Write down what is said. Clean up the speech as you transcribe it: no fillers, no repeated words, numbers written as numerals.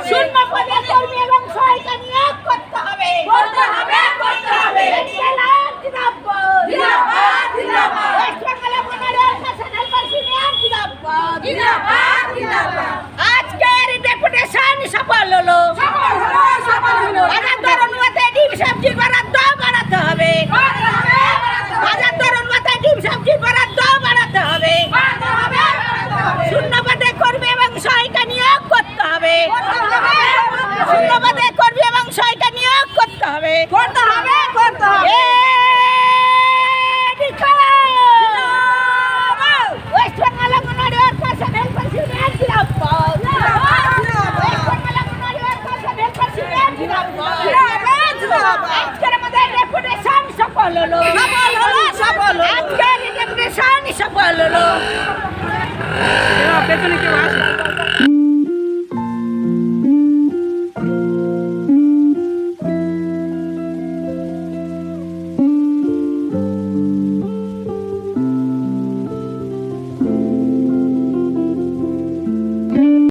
শূন্য পদে কর্মী এবং সহায়িকা নিয়োগ করতে হবে। ওয়েস্ট বেঙ্গলে মনোনয়ন ন্যাশনাল পার্টি আজকের ডেপুটেশন সফল হলো। বাজার দর অনুপাতে ডিম সবজির বরাদ্দ বাড়াতে হবে। বাজার দর অনুপাতে ডিম সবজির বরাদ্দ বাড়াতে হবে। শূন্য পদে কর্মী এবং সহায়িকা নিয়োগ করতে হবে। শূন্য পদে কর্মী এবং সহায়িকা নিয়োগ করতে হবে। ওয়েস্ট বেঙ্গল মনোনয়ন ন্যাশনাল পার্টি আজকের আমাদের ডেপুটেশন সফল হলো। আজকের ডেপুটেশন সফল হলো। পেছনে কেউ আসে